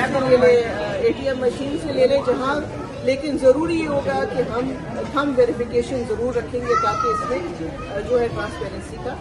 से ले लें, ATM मशीन से ले लें, जहाँ, लेकिन ज़रूरी ये होगा कि हम वेरिफिकेशन ज़रूर रखेंगे ताकि इसमें जो है ट्रांसपेरेंसी का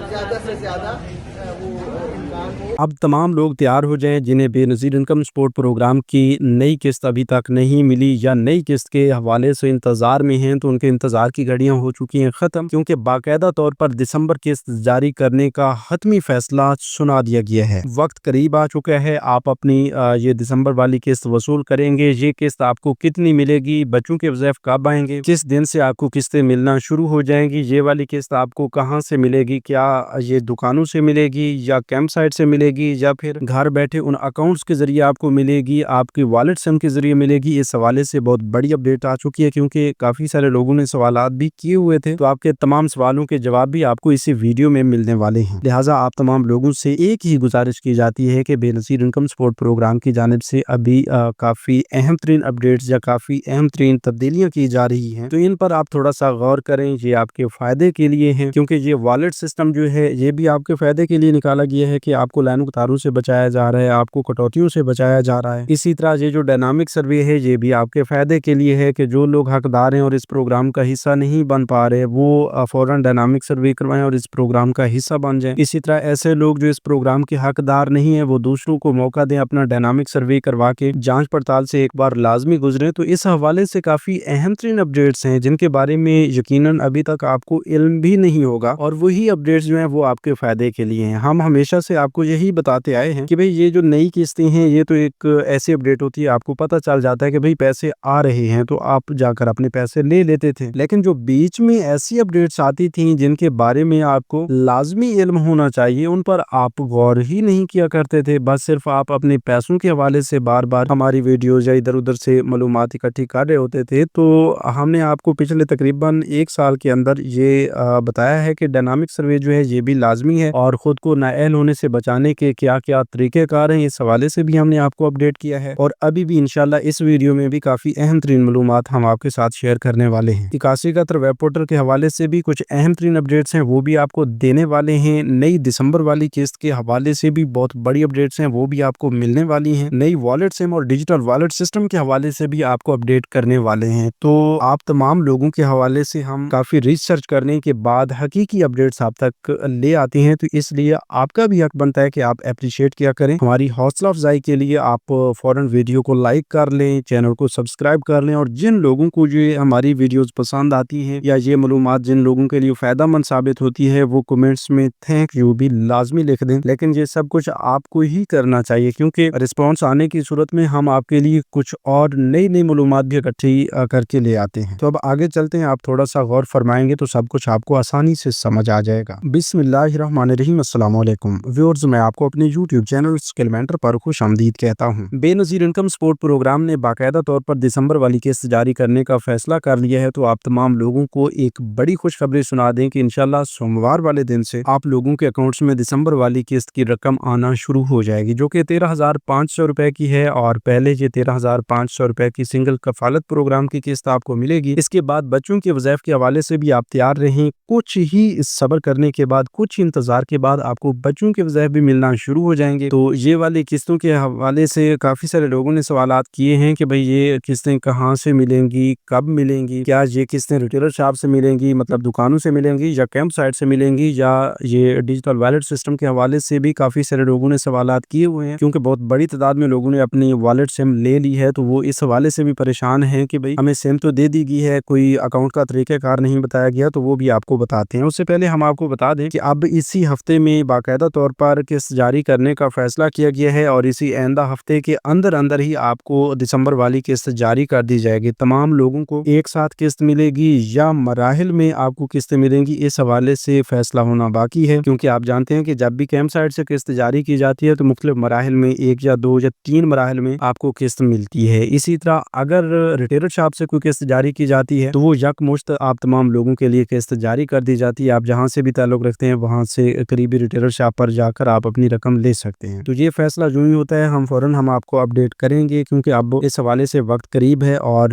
ज़्यादा से ज़्यादा वो इम्कान हो। अब तमाम लोग तैयार हो जाएं जिन्हें बेनज़ीर इनकम सपोर्ट प्रोग्राम की नई किस्त अभी तक नहीं मिली या नई किस्त के हवाले से इंतज़ार में हैं, तो उनके इंतज़ार की घड़ियां हो चुकी हैं ख़त्म, क्योंकि बाकायदा तौर पर दिसंबर किस्त जारी करने का हतमी फैसला सुना दिया गया है। वक्त करीब आ चुका है, आप अपनी ये दिसंबर वाली किस्त वसूल करेंगे। ये किस्त आपको कितनी मिलेगी, बच्चों के वज़ैफ़ कब आएंगे, किस दिन से आपको किस्तें मिलना शुरू हो जाएंगी, ये वाली किस्त आपको कहाँ से मिलेगी, क्या ये दुकानों से मिलेगी या कैंप साइट से मिलेगी या फिर घर बैठे उन अकाउंट्स के जरिए आपको मिलेगी, आपकी वॉलेट सिम के जरिए मिलेगी। इस हवाले से बहुत बड़ी अपडेट आ चुकी है, क्योंकि काफ़ी सारे लोगों ने सवालात भी किए हुए थे, तो आपके तमाम सवालों के जवाब भी आपको इसी वीडियो में मिलने वाले हैं। लिहाजा आप तमाम लोगों से एक ही गुजारिश की जाती है कि बेनज़ीर इनकम सपोर्ट प्रोग्राम की जानिब से अभी काफ़ी अहम तरीन अपडेट्स या काफ़ी अहम तरीन तब्दीलियाँ की जा रही हैं, तो इन पर आप थोड़ा सा गौर करें। ये आपके फ़ायदे के लिए हैं, क्योंकि ये वॉलेट सिस्टम जो है ये भी आपके फ़ायदे के लिए निकाला गया है कि आपको लाइनों कतारों से बचाया जा रहा है, आपको कटौतियों से बचाया जा रहा है। इसी तरह ये जो डायनामिक सर्वे है ये भी आपके फ़ायदे के लिए है कि जो लोग हकदार हैं और इस प्रोग्राम का हिस्सा नहीं बन पा रहे, वो फ़ौरन डायनामिक सर्वे करवाएं और इस प्रोग्राम का हिस्सा बन जाएं। इसी तरह ऐसे लोग जो इस प्रोग्राम के हकदार नहीं है, वो दूसरों को मौका दें अपना डायनामिक सर्वे करवा के जाँच पड़ताल से एक बार लाजमी गुजरें। तो इस हवाले से काफ़ी अहम तरीन अपडेट्स हैं जिनके बारे में यकीनन अभी तक आपको इल्म भी नहीं होगा, और वही अपडेट्स जो हैं वो आपके फ़ायदे के लिए हैं। हम हमेशा से आपको यही बताते आए हैं कि भाई ये जो नई किस्तें हैं ये तो एक ऐसी अपडेट होती है, आपको पता चल जाता है कि भाई पैसे आ रहे हैं तो आप जाकर अपने पैसे ले लेते थे। लेकिन जो बीच में ऐसी अपडेट्स आती थी जिनके बारे में आपको लाजमी इल्म होना चाहिए, उन पर आप गौर ही नहीं किया करते थे। बस सिर्फ आप अपने पैसों के हवाले से बार बार हमारी वीडियोज या इधर उधर से मालूमात इकट्ठी कर रहे होते थे। तो हमने आपको पिछले तकरीबन 1 साल के अंदर ये बताया है कि डायनामिक सर्वे जो है ये भी लाजमी है, और खुद को नाअहल होने से बचाने के क्या क्या तरीके कार हैं इस हवाले से भी हमने आपको अपडेट किया है। और अभी भी इंशाल्लाह इस वीडियो में भी काफ़ी अहम तरीन मालूमात हम आपके साथ शेयर करने वाले हैं। 81 का वेब पोर्टल के हवाले से भी कुछ अहम तरीन अपडेट्स हैं, वो भी आपको देने वाले हैं। नई दिसंबर वाली किस्त के हवाले से भी बहुत बड़ी अपडेट्स हैं, वो भी आपको मिलने वाली हैं। नई वॉलेट सिम और डिजिटल वॉलेट सिस्टम के हवाले से भी आपको अपडेट करने वाले हैं। तो आप तमाम लोगों के हवाले से हम काफ़ी रिसर्च करने के बाद हकीकी अपडेट्स आप तक ले आते हैं, तो इसलिए आपका भी हक बनता है कि आप अप्रिशिएट किया करें। हमारी हौसला अफजाई के लिए आप फौरन वीडियो को लाइक कर लें, चैनल को सब्सक्राइब कर लें, और जिन लोगों को जो हमारी वीडियोस पसंद आती हैं या ये मालूमात जिन लोगों के लिए फ़ायदा मंद साबित होती है, वो कमेंट्स में थैंक यू भी लाजमी लिख दें। लेकिन ये सब कुछ आपको ही करना चाहिए, क्योंकि रिस्पॉन्स आने की सूरत में हम आपके लिए कुछ और नई नई मालूमात भी इकट्ठी करके ले आते हैं। तो अब आगे चलते हैं, आप थोड़ा सा गौर फरमाएंगे तो सब कुछ आपको आसानी से समझ आ जाएगा। बिस्मिल्लाहिर्रहमानिर्रहीम, अस्सलाम वालेकुम व्यूअर्स, मैं आपको अपने YouTube चैनल स्किल मेंटर पर खुश आमदीद कहता हूँ। बेनज़ीर इनकम सपोर्ट प्रोग्राम ने बाकायदा तौर पर दिसंबर वाली किस्त जारी करने का फैसला कर लिया है। तो आप तमाम लोगों को एक बड़ी खुशखबरी सुना दें कि इंशाल्लाह सोमवार वाले दिन से आप लोगों के अकाउंट्स में दिसंबर वाली किस्त की रकम आना शुरू हो जाएगी, जो कि 13,500 रुपए की है। और पहले ये 13,500 रुपए की सिंगल कफालत प्रोग्राम की किस्त आपको मिलेगी। इसके बाद बच्चों के वज़ैफ़ के हवाले से भी आप तैयार रहें। कुछ ही सब्र करने के बाद, कुछ इंतजार के बाद आपको बच्चों के वज़ैफ़ भी मिलना शुरू हो जाएंगे। तो ये वाली किस्तों के हवाले से काफ़ी सारे लोगों ने सवालात किए हैं कि भाई ये किस्तें कहाँ से मिलेंगी, कब मिलेंगी, क्या ये किस्तें रिटेलर शॉप से मिलेंगी, मतलब दुकानों से मिलेंगी, या कैंप साइट से मिलेंगी, या ये डिजिटल वॉलेट सिस्टम के हवाले से भी काफ़ी सारे लोगों ने सवालात किए हुए हैं, क्योंकि बहुत बड़ी तादाद में लोगों ने अपनी वॉलेट सिम ले ली है। तो वो इस हवाले से भी परेशान हैं कि भाई हमें सिम तो दे दी गई है, कोई अकाउंट का तरीक़ाकार नहीं बताया गया, तो वो भी आपको बताते हैं। उससे पहले हम आपको बता दें कि अब इसी हफ्ते में बाकायदा तौर पर किस्त जारी करने का फैसला किया गया है, और इसी आइंदा हफ्ते के अंदर अंदर ही आपको दिसंबर वाली किस्त जारी कर दी जाएगी। तमाम लोगों को एक साथ किस्त मिलेगी या मराहिल में आपको किस्तें मिलेंगी, इस हवाले से फैसला होना बाकी है, क्योंकि आप जानते हैं कि जब भी कैंप साइट से किस्त जारी की जाती है तो मुख्तलिफ मराहिल में 1 या 2 या 3 मराहिल में आपको किस्त मिलती है। इसी तरह अगर रिटेलर शॉप से कोई किस्त जारी की जाती है तो वो यकमुश्त आप तमाम लोगों के लिए किस्त जारी कर दी जाती है। आप जहां से भी تعلق رکھتے ہیں وہاں سے قریبی ریٹیلر شاپ پر جا کر آپ اپنی رقم لے سکتے ہیں۔ تو یہ فیصلہ جو ہی ہوتا ہے ہم آپ کو اپڈیٹ کریں گے، کیونکہ اب اس حوالے سے وقت قریب ہے اور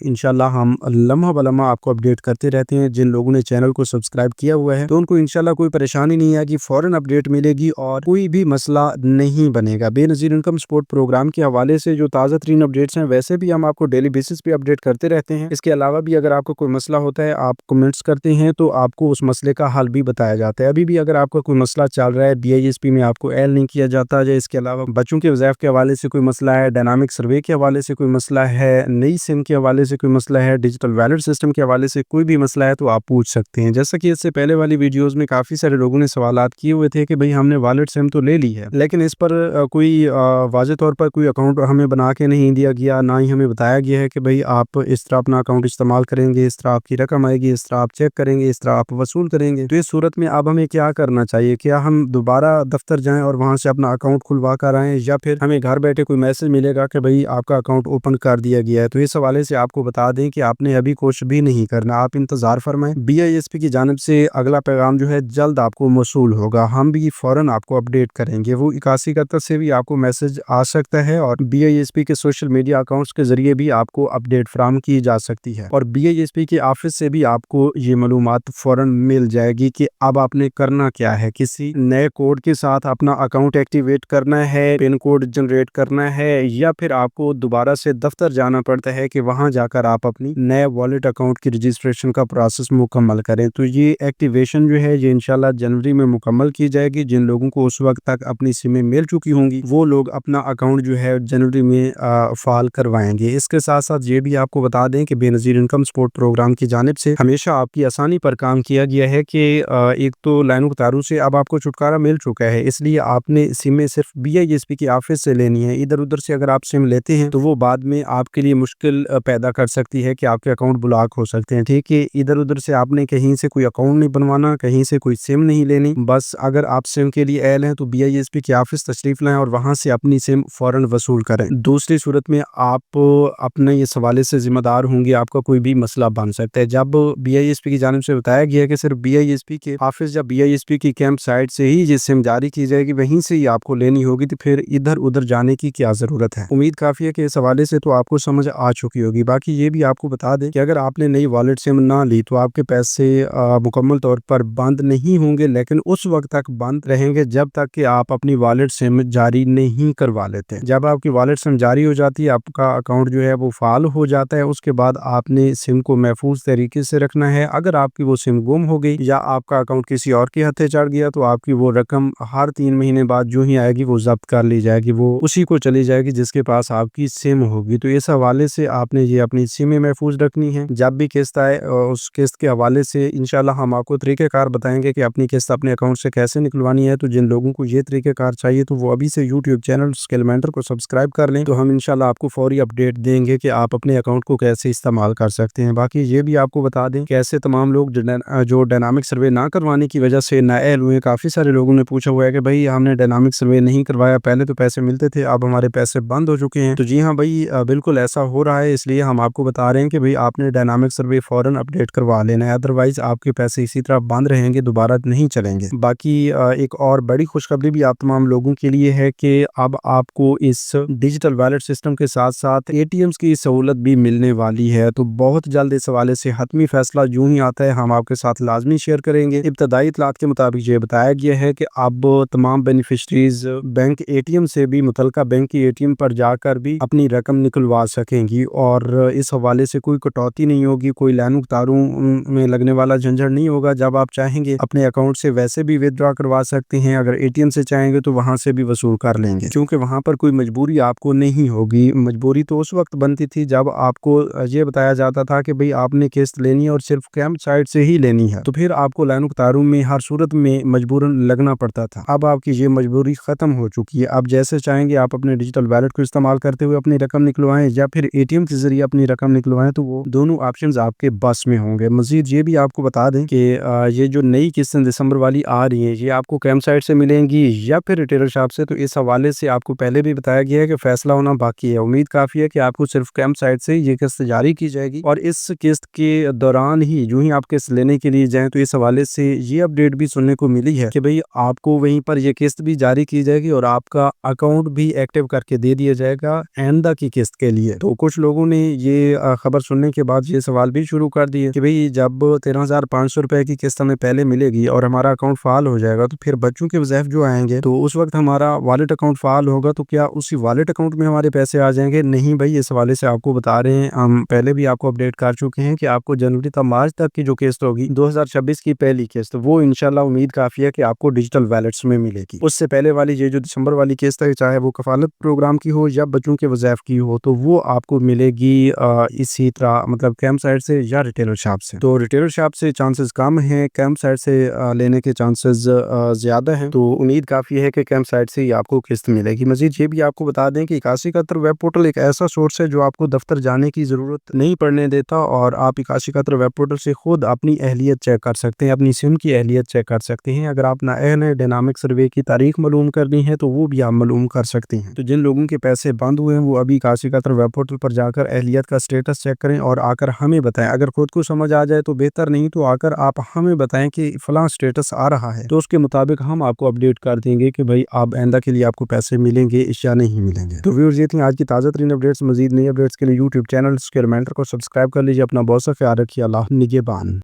انشاءاللہ ہم لمحہ بلمحہ آپ کو اپڈیٹ کرتے رہتے ہیں۔ جن لوگوں نے چینل کو سبسکرائب کیا ہوا ہے تو ان کو انشاءاللہ کوئی پریشانی نہیں ہے کہ فوراً اپڈیٹ ملے گی اور کوئی بھی مسئلہ نہیں بنے گا۔ بے نظیر انکم سپورٹ پروگرام کے حوالے سے جو تازہ ترین اپڈیٹس ہیں ویسے بھی ہم آپ کو ڈیلی بیسس پہ اپڈیٹ کرتے رہتے ہیں۔ اس کے علاوہ بھی اگر آپ کو کوئی مسئلہ ہوتا ہے آپ کمنٹس کرتے ہیں تو آپ کو اس مسئلے کا حل بھی بتایا جاتا ہے۔ ابھی بھی اگر آپ کا کوئی مسئلہ چل رہا ہے BISP میں آپ کو ایل نہیں کیا جاتا ہے، اس کے علاوہ بچوں کے وظائف کے حوالے سے کوئی مسئلہ ہے، ڈائنامک سروے کے حوالے سے کوئی مسئلہ ہے، نئی سم کے حوالے سے کوئی مسئلہ ہے، ڈیجیٹل ویلٹ سسٹم کے حوالے سے کوئی بھی مسئلہ ہے تو آپ پوچھ سکتے ہیں۔ جیسا کہ اس سے پہلے والی ویڈیوز میں کافی سارے لوگوں نے سوالات کیے ہوئے تھے کہ بھئی ہم نے والٹ سم تو لے لی ہے لیکن اس پر کوئی واضح طور پر کوئی اکاؤنٹ ہمیں بنا کے نہیں دیا گیا، نہ ہی ہمیں بتایا گیا ہے کہ بھئی آپ اس طرح اپنا اکاؤنٹ استعمال کریں گے، اس طرح آپ کی رقم آئے گی، اس طرح آپ چیک کریں گے، اس طرح آپ وصول کریں گے۔ تو اس صورت میں اب ہمیں کیا کرنا چاہیے؟ کیا ہم دوبارہ دفتر جائیں اور وہاں سے اپنا اکاؤنٹ کھلوا کر آئیں، یا پھر ہمیں گھر بیٹھے کوئی میسج ملے گا کہ بھئی آپ کا اکاؤنٹ اوپن کر دیا گیا ہے؟ تو اس حوالے سے آپ کو بتا دیں کہ آپ نے ابھی کچھ بھی نہیں کرنا، آپ انتظار فرمائیں۔ BISP کی جانب سے اگلا پیغام جو ہے جلد آپ کو موصول ہوگا، ہم بھی فوراً آپ کو اپڈیٹ کریں گے۔ وہ 8171 سے بھی آپ کو میسج آ سکتا ہے اور BISP کے سوشل میڈیا اکاؤنٹس کے ذریعے بھی آپ کو اپڈیٹ فراہم کی جا سکتی ہے، اور BISP کے آفس سے بھی آپ کو یہ معلومات فوراً مل جائے گی کہ اب آپ نے کرنا کیا ہے۔ کسی نئے کوڈ کے ساتھ اپنا اکاؤنٹ ایکٹیویٹ کرنا ہے، پن کوڈ جنریٹ کرنا ہے، یا پھر آپ کو دوبارہ سے دفتر جانا پڑتا ہے کہ وہاں جا کر آپ اپنی نئے والٹ اکاؤنٹ کی رجسٹریشن کا پروسیس مکمل کریں۔ تو یہ ایکٹیویشن جو ہے یہ انشاءاللہ جنوری میں مکمل کی جائے گی۔ جن لوگوں کو اس وقت تک اپنی سمیں مل چکی ہوں گی وہ لوگ اپنا اکاؤنٹ جو ہے جنوری میں فعال کروائیں گے۔ اس کے ساتھ ساتھ یہ بھی آپ کو بتا دیں کہ بے نظیر انکم سپورٹ پروگرام کی جانب سے ہمیشہ آپ کی آسانی پر کام کیا گیا ہے کہ ایک تو لائنوں تاروں سے اب آپ کو چھٹکارا مل چکا ہے، اس لیے آپ نے سمیں صرف BISP کے آفس سے لینی ہے۔ ادھر ادھر سے اگر آپ سم لیتے ہیں تو وہ بعد میں آپ کے لیے مشکل پیدا کر سکتی ہے کہ آپ کے اکاؤنٹ بلاک ہو سکتے ہیں، ٹھیک ہے۔ ادھر ادھر سے آپ نے کہیں سے کوئی اکاؤنٹ نہیں بنوانا، کہیں سے کوئی سم نہیں لینی، بس اگر آپ سم کے لیے ایل ہیں تو BISP کے آفس تشریف لائیں اور وہاں سے اپنی سم فوراً وصول کریں۔ دوسری صورت میں آپ اپنے اس حوالے سے ذمہ دار ہوں گے، آپ کا کوئی بھی مسئلہ بن سکتا ہے۔ جب BISP کی جانب سے بتایا گیا ہے کہ صرف BISP کے آفس یا BISP کی کیمپ سائٹ سے ہی یہ سم جاری کی جائے گی، وہیں سے ہی آپ کو لینی ہوگی، تو پھر ادھر ادھر جانے کی کیا ضرورت ہے؟ امید کافی ہے کہ اس حوالے سے تو آپ کو سمجھ آ چکی ہوگی۔ باقی یہ بھی آپ کو بتا دیں کہ اگر آپ نے نئی والٹ سم نہ لی تو آپ کے پیسے مکمل طور پر بند نہیں ہوں گے، لیکن اس وقت تک بند رہیں گے جب تک کہ آپ اپنی والٹ سم جاری نہیں کروا لیتے۔ جب آپ کی والٹ سم جاری ہو جاتی ہے، آپ کا اکاؤنٹ جو ہے وہ فعال ہو جاتا ہے، اس کے بعد آپ نے سم کو محفوظ طریقے سے رکھنا ہے۔ اگر آپ کی وہ سم گم ہو گئی یا آپ کا اکاؤنٹ کسی اور کے ہتھے چڑھ گیا تو آپ کی وہ رقم ہر 3 مہینے بعد جو ہی آئے گی وہ ضبط کر لی جائے گی، وہ اسی کو چلی جائے گی جس کے پاس آپ کی سم ہوگی۔ تو اس حوالے سے آپ نے یہ اپنی سمیں محفوظ رکھنی ہے۔ جب بھی قسط آئے اس قسط کے حوالے سے انشاءاللہ ہم آپ کو طریقہ کار بتائیں گے کہ اپنی قسط اپنے اکاؤنٹ سے کیسے نکلوانی ہے۔ تو جن لوگوں کو یہ طریقہ کار چاہیے تو وہ ابھی سے YouTube چینل اسکل مینٹر کو سبسکرائب کر لیں، تو ہم انشاءاللہ آپ کو فوری اپڈیٹ دیں گے کہ آپ اپنے اکاؤنٹ کو کیسے استعمال کر سکتے ہیں۔ باقی یہ بھی آپ کو بتا دیں کہ ایسے تمام لوگ جو ڈائنامک سروے نہ کروانے کی وجہ سے نااہل ہوئے، کافی سارے لوگوں نے پوچھا ہوا ہے کہ بھائی ہم نے ڈائنامک سروے نہیں کروایا، پہلے تو پیسے ملتے تھے اب ہمارے پیسے بند ہو چکے ہیں۔ تو جی ہاں بھائی بالکل ایسا ہو رہا ہے، اس لیے ہم آپ کو بتا رہے ہیں کہ بھئی آپ نے ڈائنامک سروے فوراً اپڈیٹ کروا لینا ہے، ادروائز آپ کے پیسے اسی طرح بند رہیں گے، دوبارہ نہیں چلیں گے۔ باقی ایک اور بڑی خوشخبری بھی آپ تمام لوگوں کے لیے ہے کہ اب آپ کو اس ڈیجیٹل ویلٹ سسٹم کے ساتھ ساتھ ATMs کی سہولت بھی ملنے والی ہے۔ تو بہت جلد اس حوالے سے حتمی فیصلہ جو ہی آتا ہے ہم آپ کے ساتھ لازمی شیئر کریں گے۔ ابتدائی اطلاعات کے مطابق یہ بتایا گیا ہے کہ اب تمام بینیفیشریز بینک ATM سے بھی متعلقہ بینک کی ATM پر جا کر بھی اپنی رقم نکلوا سکیں گی، اور اس حوالے سے کوئی کٹوتی نہیں ہوگی، کوئی لائنوں تاروں میں لگنے والا جھنجھٹ نہیں ہوگا۔ جب آپ چاہیں گے اپنے اکاؤنٹ سے ویسے بھی ودرا کروا سکتے ہیں، اگر ATM سے چاہیں گے تو وہاں سے بھی وصول کر لیں گے، کیونکہ وہاں پر کوئی مجبوری آپ کو نہیں ہوگی۔ مجبوری تو اس وقت بنتی تھی جب آپ کو یہ بتایا جاتا تھا کہ بھئی آپ نے قسط لینی ہے اور صرف کیمپ سائٹ سے ہی لینی ہے، تو پھر آپ کو لائنوں تاروں میں ہر صورت میں مجبوراً لگنا پڑتا تھا۔ اب آپ کی یہ مجبوری ختم ہو چکی ہے، اب جیسے چاہیں گے آپ اپنے ڈیجیٹل ویلٹ کو استعمال کرتے ہوئے اپنی رقم نکلوائیں یا پھر ATM کے ذریعے اپنی رقم نکلوائیں، تو وہ دونوں آپشنز آپ کے بس میں ہوں گے۔ مزید یہ بھی آپ کو بتا دیں کہ یہ جو نئی قسطیں دسمبر والی آ رہی ہیں یہ آپ کو کیمپ سائٹ سے ملیں گی یا پھر ریٹیلر شاپ سے، تو اس حوالے سے آپ کو پہلے بھی بتایا گیا ہے کہ فیصلہ ہونا باقی ہے۔ امید کافی ہے کہ آپ کو صرف کیمپ سائٹ سے یہ قسط جاری کی جائے گی، اور اس قسط کے دوران ہی جو ہی آپ قسط لینے کے لیے جائیں تو اس حوالے से ये अपडेट भी सुनने को मिली है कि भाई आपको वहीं पर ये किस्त भी जारी की जाएगी और आपका अकाउंट भी एक्टिव करके दे दिया जाएगा आइंदा की किस्त के लिए। तो कुछ लोगों ने ये खबर सुनने के बाद ये सवाल भी शुरू कर दिए कि भाई जब 13,500 रुपए की किस्त हमें पहले मिलेगी और हमारा अकाउंट फाल हो जाएगा तो फिर बच्चों के वज़ाइफ जो आएंगे तो उस वक्त हमारा वॉलेट अकाउंट फाल होगा तो क्या उसी वॉलेट अकाउंट में हमारे पैसे आ जाएंगे? नहीं भाई, इस हवाले से आपको बता रहे हैं, हम पहले भी आपको अपडेट कर चुके हैं कि आपको जनवरी तक मार्च तक की जो किस्त होगी 2026 की पहली किस्त, वो इंशाल्लाह उम्मीद काफी है कि आपको डिजिटल वैलेट्स में मिलेगी। उससे पहले वाली ये जो दिसंबर वाली किस्त है, चाहे वो कफालत प्रोग्राम की हो या बच्चों के वज़ाइफ की हो, तो वो आपको मिलेगी इसी तरह मतलब कैंप साइड से या रिटेलर शॉप से। तो रिटेलर शॉप से चांसेस कम हैं, कैंप साइड से लेने के चांसेस ज्यादा हैं। तो उम्मीद काफी है कि कैंप साइड से ही आपको किस्त मिलेगी। मजीद ये भी आपको बता दें कि 8171 वेब पोर्टल एक ऐसा सोर्स है जो आपको दफ्तर जाने की जरूरत नहीं पड़ने देता और आप 8171 वेब पोर्टल से खुद अपनी अहलियत चेक कर सकते हैं, अपनी सिम की अहलियत चेक कर सकते हैं। अगर आप नए नए डायनामिक सर्वे की तारीख मालूम करनी है तो वो भी आप मालूम कर सकते हैं। तो जिन लोगों के पैसे बंद हुए हैं वो अभी 8171 वेब पोर्टल पर जाकर अहलियत का स्टेटस चेक करें और आकर हमें बताएं। अगर खुद को समझ आ जाए तो बेहतर, नहीं तो आकर आप हमें बताएं कि फलां स्टेटस आ रहा है, तो उसके मुताबिक हम आपको अपडेट कर देंगे कि भाई अब आइंदा के लिए आपको पैसे मिलेंगे या नहीं मिलेंगे। तो व्यूअर्स, ये थी आज की ताज़ा तरीन अपडेट्स। मजीद नई अपडेट्स के लिए यूट्यूब चैनल के रिमाइंडर को सब्सक्राइब कर लीजिए। अपना बहुत सा ख्याल रखिए। अल्लाह निगहबान।